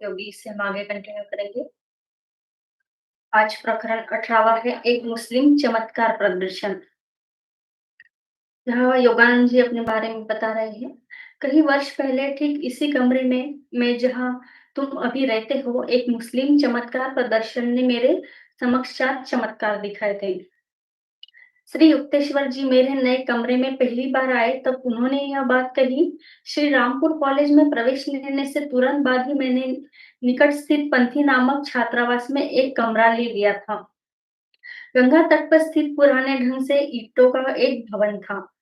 होगी, इससे हम आगे कंटिन्यू करेंगे। आज प्रकरण 18वां है, एक मुस्लिम चमत्कार प्रदर्शन। जहाँ योगानंद जी अपने बारे में बता रहे हैं। कई वर्ष पहले ठीक इसी कमरे में मैं जहाँ तुम अभी रहते हो, एक मुस्लिम चमत्कार प्रदर्शन ने मेरे समक्ष 4 चमत्कार दिखाए थे। श्री युक्तेश्वर जी मेरे नए कमरे में पहली बार आए तब उन्होंने यह बात कही। श्री रामपुर कॉलेज में प्रवेश लेने से तुरंत बाद ही मैंने निकट स्थित पंथी नामक छात्रावास में एक कमरा ले लिया था। गंगा तट पर स्थित पुराने ढंग से ईंटों का एक भवन था।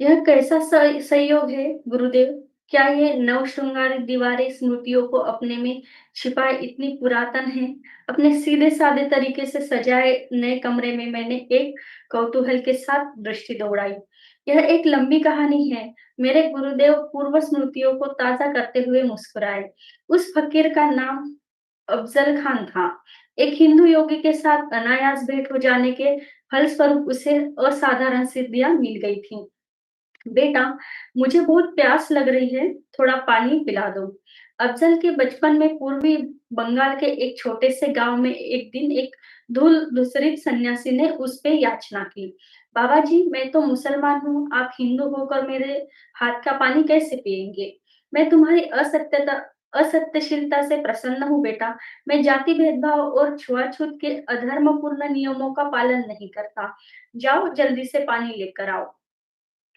यह कैसा संयोग है गुरुदेव? क्या ये नव श्रृंगारित दीवारें स्मृतियों को अपने में छिपाए इतनी पुरातन हैं? अपने सीधे साधे तरीके से सजाए नए कमरे में मैंने एक कौतूहल के साथ दृष्टि दौड़ाई। यह एक लंबी कहानी है। मेरे गुरुदेव पूर्व स्मृतियों को ताजा करते हुए मुस्कुराए। उस फकीर का नाम अफजल खान था। एक हिंदू योगी के साथ अनायास भेंट हो जाने के फलस्वरूप उसे असाधारण सिद्धियां मिल गई थी। बेटा, मुझे बहुत प्यास लग रही है, थोड़ा पानी पिला दो। अफजल के बचपन में पूर्वी बंगाल के एक छोटे से गांव में एक दिन एक धूल-धूसरित सन्यासी ने उस पे याचना की। बाबा जी, मैं तो मुसलमान हूँ, आप हिंदू होकर मेरे हाथ का पानी कैसे पिएंगे? मैं तुम्हारी असत्यशीलता से प्रसन्न हूँ बेटा। मैं जाति भेदभाव और छुआछूत के अधर्मपूर्ण नियमों का पालन नहीं करता। जाओ जल्दी से पानी लेकर आओ।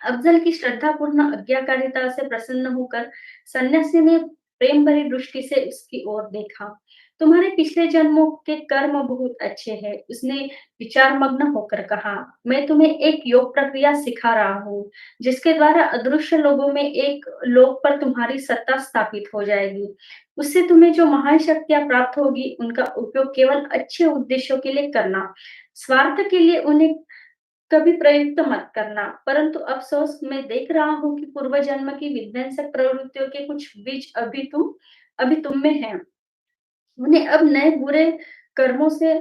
अफजल की श्रद्धापूर्ण आज्ञाकारिता से प्रसन्न होकर सन्यासी ने प्रेम भरी दृष्टि से उसकी ओर देखा। तुम्हारे पिछले जन्मों के कर्म बहुत अच्छे हैं, उसने विचार मग्न होकर कहा। मैं तुम्हें एक योग प्रक्रिया सिखा रहा हूँ, जिसके द्वारा अदृश्य लोगों में एक लोक पर तुम्हारी सत्ता स्थापित हो जाएगी। उससे तुम्हें जो महान शक्तियां प्राप्त होगी, उनका उपयोग केवल अच्छे उद्देश्यों के लिए करना। स्वार्थ के लिए उन्हें कभी प्रयुक्त मत करना। परंतु अफ़सोस मैं देख रहा हूँ कि पूर्व जन्म की विध्वंसक प्रवृत्तियों के कुछ बीज अभी तुम में हैं। उन्हें अब नए बुरे कर्मों से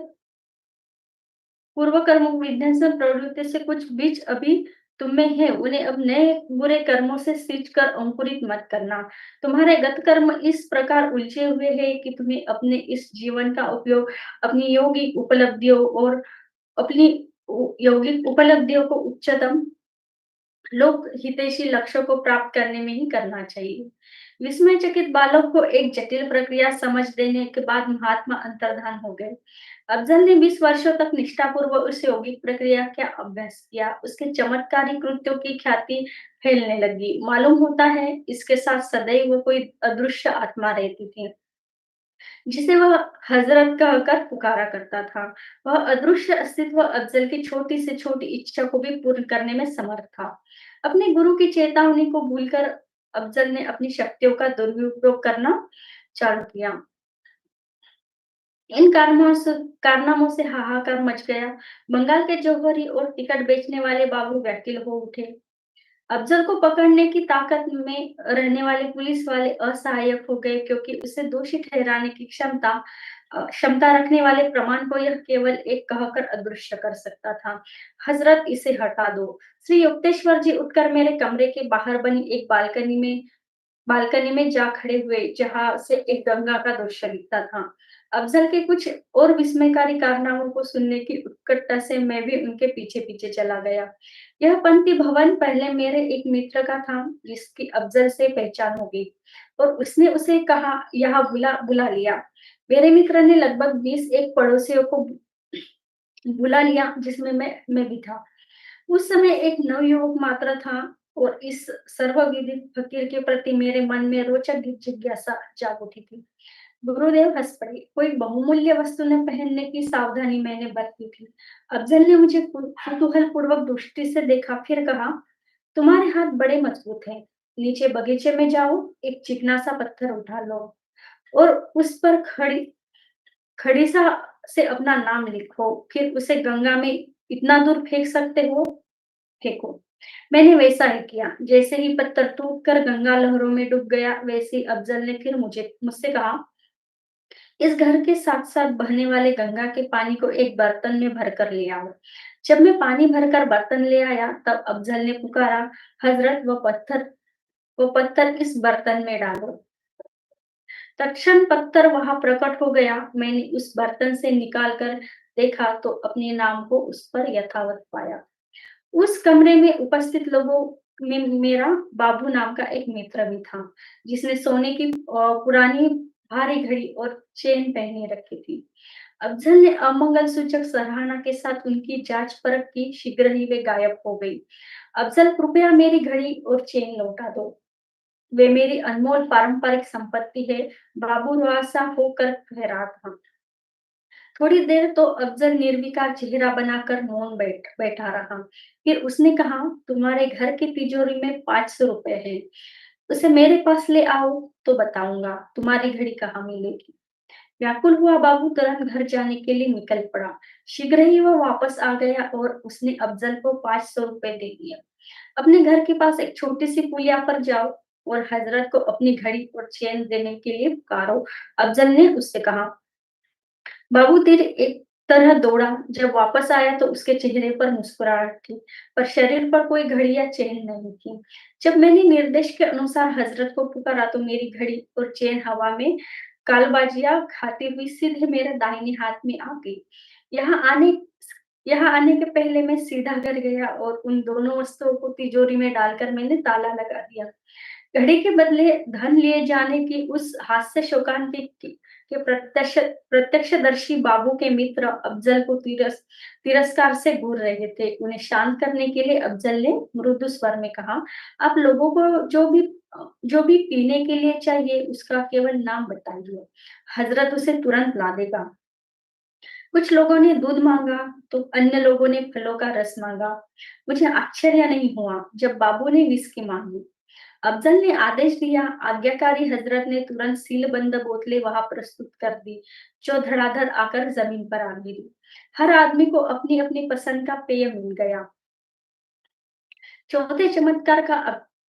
पूर्व कर्मों विध्वंसक प्रवृत्ति से कुछ बीज अभी तुम में है, उन्हें अब नए बुरे कर्मों से सींच कर अंकुरित मत करना। तुम्हारे गत कर्म इस प्रकार उलझे हुए हैं कि तुम्हें अपने इस जीवन का उपयोग अपनी योगिक उपलब्धियों और अपनी यौगिक उपलब्धियों को उच्चतम लोक हितैषी लक्ष्यों को प्राप्त करने में ही करना चाहिए। विस्मयचकित बालक को एक जटिल प्रक्रिया समझ देने के बाद महात्मा अंतर्धान हो गए। अफजल ने 20 वर्षों तक निष्ठापूर्वक उस यौगिक प्रक्रिया का अभ्यास किया। उसके चमत्कारी कृत्यों की ख्याति फैलने लगी। मालूम होता है इसके साथ सदैव कोई अदृश्य आत्मा रहती थी। जिसे वह हज़रत कहकर पुकारा करता था। वह अदृश्य अस्तित्व अफ़ज़ल की छोटी से छोटी इच्छा को भी पूर्ण करने में समर्थ था। अपने गुरु की चेतावनी को भूलकर अफ़ज़ल ने अपनी शक्तियों का दुरुपयोग करना चालू किया। इन कारनामों से हाहाकार मच गया। बंगाल के जौहरी और टिकट बेचने वाले बाबू व्याकुल हो उठे। अफ़ज़ल को पकड़ने की ताकत में रहने वाले पुलिस वाले असहायक हो गए क्योंकि उसे दोषी ठहराने की क्षमता रखने वाले प्रमाण को यह केवल एक कहकर अदृश्य कर सकता था। हज़रत इसे हटा दो। श्री युक्तेश्वर जी उठकर मेरे कमरे के बाहर बनी एक बालकनी में जा खड़े हुए, जहाँ से एक गंगा का दृश्य दिखता था। अफ़ज़ल के कुछ और विस्मयकारी कारनामों को सुनने की उत्कंठा से मैं भी उनके पीछे-पीछे चला गया। यह पंक्ति भवन पहले मेरे एक मित्र का था, जिसकी अफ़ज़ल से पहचान हो गई और उसने उसे कहा यहाँ बुला बुला लिया। मेरे मित्र ने लगभग 20 एक पड़ोसियों को बुला लिया, जिसमें मैं भी था। उस समय एक नवयुवक मात्र था और इस सर्वविदित फकीर के प्रति मेरे मन में रोचक जिज्ञासा जाग उठी थी। गुरुदेव हंस पड़े। कोई बहुमूल्य वस्तु न पहनने की सावधानी मैंने बरती थी। अफजल ने मुझे कुतूहल पूर्वक दृष्टि से देखा, फिर कहा, तुम्हारे हाथ बड़े मजबूत हैं। नीचे बगीचे में जाओ, एक चिकना सा पत्थर उठा लो और उस पर खड़ी सा से अपना नाम लिखो, फिर उसे गंगा में इतना दूर फेंक सकते हो, फेंको। मैंने वैसा ही किया। जैसे ही पत्थर टूट कर गंगा लहरों में डूब गया, वैसे ही अफजल ने फिर मुझसे कहा, इस घर के साथ-साथ बहने वाले गंगा के पानी को एक बर्तन में भरकर ले आओ। जब मैं पानी भरकर बर्तन ले आया, तब अफजल ने पुकारा, हजरत, वह पत्थर वो पत्थर इस बर्तन में डालो। तत्क्षण पत्थर वहां प्रकट हो गया। मैंने उस बर्तन से निकाल कर देखा तो अपने नाम को उस पर यथावत पाया। उस कमरे में उपस्थित लोगों में मेरा बाबू नाम का एक मित्र भी था, जिसने सोने की पुरानी भारी घड़ी और चेन पहने रखी थी। अफजल ने अमंगल सूचक सराहना के साथ उनकी जांच परख की। शीघ्र ही वे गायब हो गई। अफजल, कृपया मेरी घड़ी और चेन लौटा दो। वे मेरी अनमोल पारंपरिक संपत्ति है। बाबू रुआसा होकर कह रहा था। थोड़ी देर तो अफजल निर्विकार चेहरा बनाकर मौन बैठा रहा। फिर उसने कहा, तुम्हारे घर की तिजोरी में 500 रुपए है। उसे मेरे पास ले आओ तो बताऊंगा तुम्हारी घड़ी कहाँ मिलेगी। व्याकुल हुआ बाबू तुरंत घर जाने के लिए निकल पड़ा। शीघ्र ही वह वापस आ गया और उसने अफजल को 500 रुपए दे दिया। अपने घर के पास एक छोटी सी पुलिया पर जाओ और हजरत को अपनी घड़ी और चेन देने के लिए पुकारो। अफजल ने उससे कहा। बाबू तीर एक तरह दौड़ा। जब वापस आया तो उसके चेहरे पर मुस्कुराहट थी, पर शरीर पर कोई घड़ी या चेन नहीं थी। जब मैंने निर्देश के अनुसार हजरत को पुकारा तो मेरी घड़ी और चेन हवा में कालबाजियां खाती हुई सीधे मेरे दाहिने हाथ में आ गई। यहाँ आने यहाँ आने के पहले मैं सीधा घर गया और उन दोनों वस्तुओं को तिजोरी में डालकर मैंने ताला लगा दिया। घड़ी के बदले धन लिए जाने की उस हास्य शोकांति के प्रत्यक्षदर्शी बाबू के मित्र अफजल को तिरस्कार से घूर रहे थे। उन्हें शांत करने के लिए अफजल ने मृदु स्वर में कहा, आप लोगों को जो भी पीने के लिए चाहिए उसका केवल नाम बताइए, हजरत उसे तुरंत ला देगा। कुछ लोगों ने दूध मांगा तो अन्य लोगों ने फलों का रस मांगा। मुझे आश्चर्य नहीं हुआ जब बाबू ने विस्की मांगी। अफजल ने आदेश दिया। आज्ञाकारी हजरत ने तुरंत सीलबंद बोतलें वहां प्रस्तुत कर दी, जो धड़ाधड़ आकर जमीन पर आ गिरी। हर आदमी को अपनी अपनी पसंद का पेय मिल गया। चौथे चमत्कार का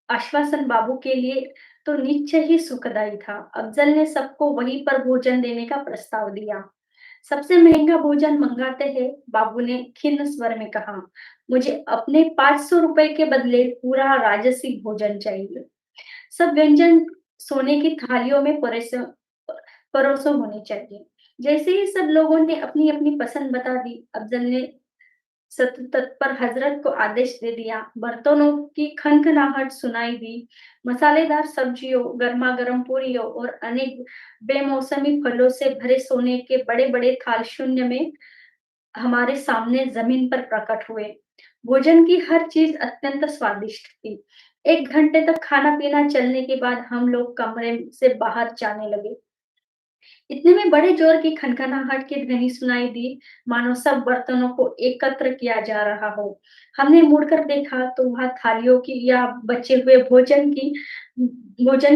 आश्वासन बाबू के लिए तो निश्चय ही सुखदायी था। अफजल ने सबको वहीं पर भोजन देने का प्रस्ताव दिया। सबसे महंगा भोजन मंगाते हैं, बाबू ने खिन्न स्वर में कहा। मुझे अपने 500 रुपए के बदले पूरा राजसी भोजन चाहिए। सब व्यंजन सोने की थालियों में परोसो होने चाहिए। जैसे ही सब लोगों ने अपनी अपनी पसंद बता दी, अफजल ने तत्पर हजरत को आदेश दे दिया। बर्तनों की खनखनाहट सुनाई दी। मसालेदार सब्जियों, गर्मा गर्म पूरियों और अनेक बेमौसमी फलों से भरे सोने के बड़े बड़े थाल शून्य में हमारे सामने जमीन पर प्रकट हुए। भोजन की हर चीज अत्यंत स्वादिष्ट थी। 1 घंटे तक खाना पीना चलने के बाद हम लोग कमरे से बाहर जाने लगे। इतने में बड़े जोर की खनखनाहट की ध्वनि सुनाई दी, मानो सब बर्तनों को एकत्र किया जा रहा हो। हमने मुड़कर देखा तो वहां थालियों की या बचे हुए भोजन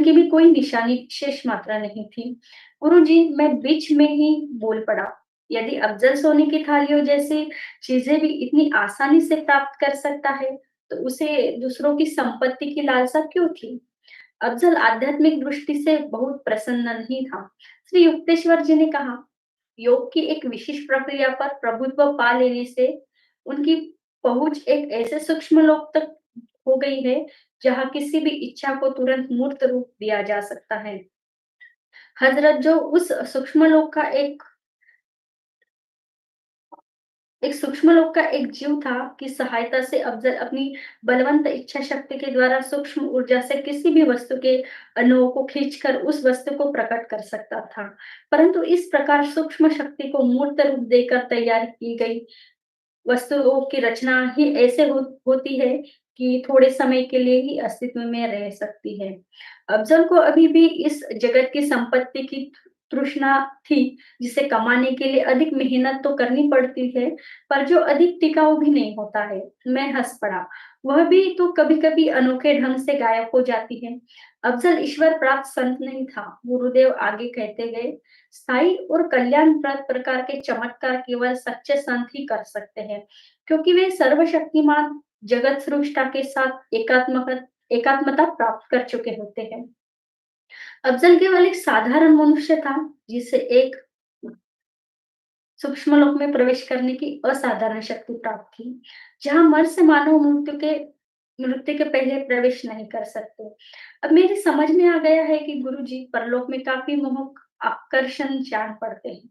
की भी कोई निशानी शेष मात्रा नहीं थी। गुरुजी, मैं बीच में ही बोल पड़ा। यदि अफजल सोने की थालियों जैसी चीजें भी इतनी आसानी से प्राप्त कर सकता है, तो उसे दूसरों की संपत्ति की लालसा क्यों थी? अफजल आध्यात्मिक दृष्टि से बहुत प्रसन्न नहीं था। श्री युक्तेश्वर जी ने कहा, योग की एक विशिष्ट प्रक्रिया पर प्रभुत्व पा लेने से उनकी पहुंच एक ऐसे सूक्ष्म लोक तक हो गई है, जहां किसी भी इच्छा को तुरंत मूर्त रूप दिया जा सकता है। हजरत जो उस सूक्ष्म लोक का एक सूक्ष्म लोक का एक जीव था, की सहायता से अफजल अपनी बलवंत इच्छा शक्ति के द्वारा सूक्ष्म ऊर्जा से किसी भी वस्तु के अणुओं को खींचकर उस वस्तु को प्रकट कर सकता था। परंतु इस प्रकार सूक्ष्म शक्ति को मूर्त रूप देकर तैयार की गई वस्तुओं की रचना ही ऐसे होती है कि थोड़े समय के लिए ही अस्तित्व में रह सकती है। अफजल को अभी भी इस जगत की संपत्ति की तृष्णा थी, जिसे कमाने के लिए अधिक मेहनत तो करनी पड़ती है, पर जो अधिक टिकाऊ भी नहीं होता है। मैं हंस पड़ा। वह भी तो कभी-कभी अनोखे ढंग से गायब हो जाती है। अफजल ईश्वर प्राप्त संत नहीं था। गुरुदेव आगे कहते गए, स्थायी और कल्याणप्रद प्रकार के चमत्कार केवल सच्चे संत ही कर सकते हैं, क्योंकि वे सर्वशक्तिमान जगत सृष्टा के साथ एकात्मता प्राप्त कर चुके होते हैं। अफजल केवल एक साधारण मनुष्य था, जिसे एक सूक्ष्म लोक में प्रवेश करने की असाधारण शक्ति प्राप्त थी, जहां मर से मानव मृत्यु के मृत्यु के पहले प्रवेश नहीं कर सकते। अब मेरी समझ में आ गया है कि गुरुजी परलोक में काफ़ी मोहक आकर्षण जान पड़ते हैं।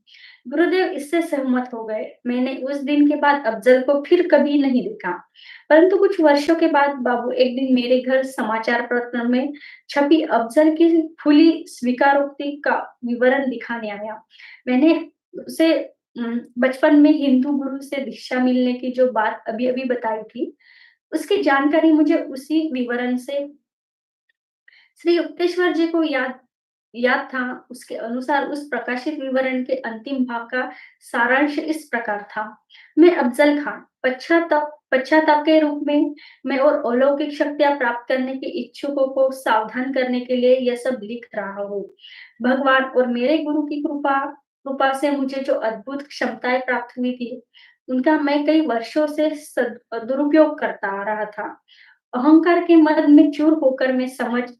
गुरुदेव इससे सहमत हो गए। मैंने उस दिन के बाद अफ़ज़ल को फिर कभी नहीं देखा। परंतु कुछ वर्षों के बाद बाबू एक दिन मेरे घर समाचार पत्र में छपी अफ़ज़ल की खुली स्वीकारोक्ति का विवरण दिखाने आया। मैंने उसे बचपन में हिंदू गुरु से दीक्षा मिलने की जो बात अभी-अभी बताई थी, उसकी जानकारी मुझे उसी विवरण से श्री युक्तेश्वर जी को याद याद था। उसके अनुसार उस प्रकाशित विवरण के अंतिम भाग का सारांश इस प्रकार था। मैं अफ़ज़ल खान पश्चाताप के रूप में मैं और अलौकिक शक्तियाँ प्राप्त करने के इच्छुकों को सावधान करने के लिए यह सब लिख रहा हूँ। भगवान और मेरे गुरु की कृपा कृपा से मुझे जो अद्भुत क्षमताएँ प्राप्त हुई थी, उनका मैं कई वर्षों से दुरुपयोग करता आ रहा था। अहंकार के मद में चूर होकर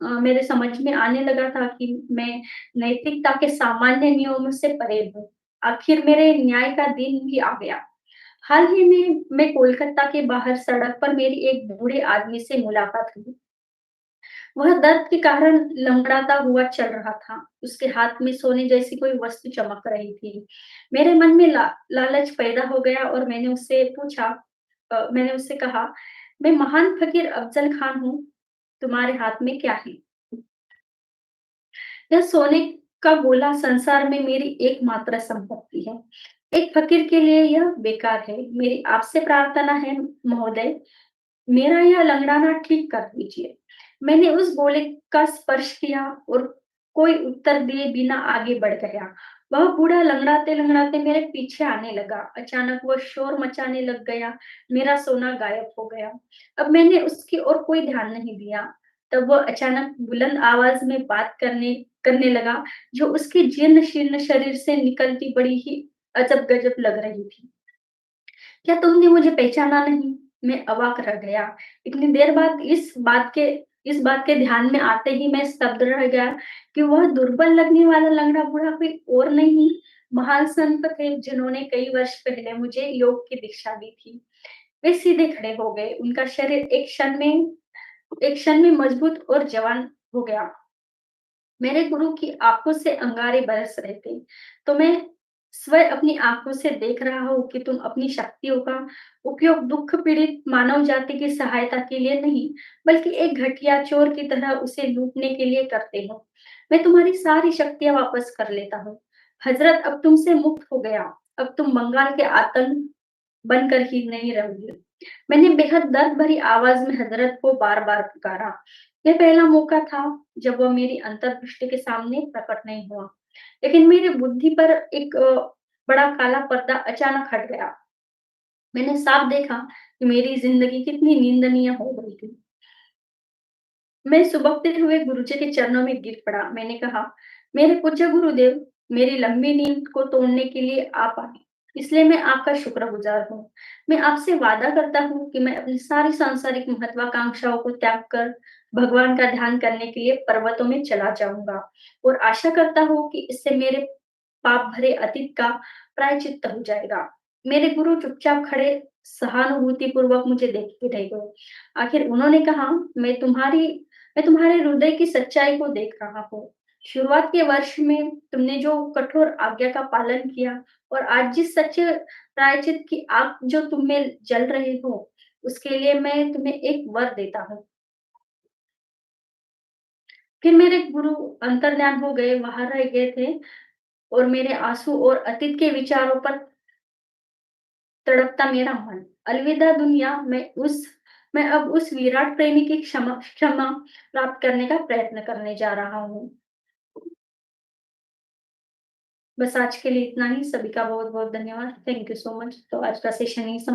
मेरे समझ में आने लगा था कि मैं नैतिकता के सामान्य नियमों से परे हूँ। आखिर मेरे न्याय का दिन भी आ गया। हाल ही में मैं कोलकाता के बाहर सड़क पर मेरी एक बूढ़े आदमी से मुलाकात हुई। वह दर्द के कारण लंगड़ाता हुआ चल रहा था। उसके हाथ में सोने जैसी कोई वस्तु चमक रही थी। मेरे मन में लालच पैदा हो गया और मैंने उससे कहा, "मैं महान फ़कीर अफ़ज़ल खान हूँ, तुम्हारे हाथ में क्या है?" यह सोने का गोला संसार में मेरी एकमात्र संपत्ति है। एक फ़कीर के लिए यह बेकार है। मेरी आपसे प्रार्थना है महोदय, मेरा यह लंगड़ाना ठीक कर दीजिए। मैंने उस गोले का स्पर्श किया और कोई उत्तर दिए बिना आगे बढ़ गया। वह बूढ़ा लंगड़ाते-लंगड़ाते मेरे पीछे आने लगा। अचानक वह शोर मचाने लग गया। मेरा सोना गायब हो गया। अब मैंने उसकी ओर कोई ध्यान नहीं दिया। तब वह अचानक बुलंद आवाज़ में बात करने करने लगा, जो उसके जीर्ण-शीर्ण शरीर से निकलती बड़ी ही अजब-गजब लग रही थी। क्या तुमने मुझे पहचाना नहीं? मैं अवाक रह गया। इतनी देर बाद इस बात के ध्यान में आते ही मैं स्तब्ध रह गया कि वह दुर्बल लगने वाला लंगड़ा बूढ़ा कोई और नहीं, महान संत थे जिन्होंने कई वर्ष पहले मुझे योग की दीक्षा दी थी। वे सीधे खड़े हो गए। उनका शरीर एक क्षण में मजबूत और जवान हो गया। मेरे गुरु की आँखों से अंगारे बरस रहे थे, तो मैं स्वयं अपनी आँखों से देख रहा हूँ कि तुम अपनी शक्तियों का उपयोग दुःख पीड़ित मानव जाति की सहायता के लिए नहीं, बल्कि एक घटिया चोर की तरह उसे लूटने के लिए करते हो। मैं तुम्हारी सारी शक्तियाँ वापस कर लेता हूँ। हज़रत अब तुमसे मुक्त हो गया। अब तुम बंगाल के आतंक बनकर ही नहीं रहोगे। मैंने बेहद दर्द भरी आवाज़ में हज़रत को बार-बार पुकारा। यह पहला मौका था जब वह मेरी अंतर्दृष्टि के सामने प्रकट नहीं हुआ। लेकिन मेरी बुद्धि पर एक बड़ा काला पर्दा अचानक हट गया। मैंने साफ देखा कि मेरी ज़िंदगी कितनी निंदनीय हो गई थी। मैं सुबकते हुए गुरुजी के चरणों में गिर पड़ा। मैंने कहा, "मेरे पूज्य गुरुदेव, मेरी लंबी नींद को तोड़ने के लिए आप आए, इसलिए मैं आपका शुक्रगुज़ार हूँ। मैं आपसे वादा करता हूँ कि मैं अपनी सारी सांसारिक महत्वाकांक्षाओं को त्याग कर भगवान का ध्यान करने के लिए पर्वतों में चला जाऊँगा और आशा करता हूँ कि इससे मेरे पाप भरे अतीत का प्रायश्चित्त हो जाएगा।" मेरे गुरु चुपचाप खड़े सहानुभूतिपूर्वक मुझे देखते रह गए। आखिर उन्होंने कहा, मैं तुम्हारे हृदय की सच्चाई को देख रहा हूँ। शुरुआत के वर्ष में तुमने जो कठोर आज्ञा का पालन किया और आज जिस सच्चे प्रायश्चित की आग जो तुम में जल रहे हो, उसके लिए मैं तुम्हें एक वर देता हूँ। फिर मेरे गुरु अंतर्ध्यान हो गए, वहां रह गए थे और मेरे आंसू और अतीत के विचारों पर तड़पता मेरा मन। अलविदा दुनिया, मैं अब उस विराट प्रेमी की क्षमा क्षमा प्राप्त करने का प्रयत्न करने जा रहा हूँ। बस आज के लिए इतना ही। सभी का बहुत-बहुत धन्यवाद। Thank you so much. तो आज का सेशन यहीं समाप्त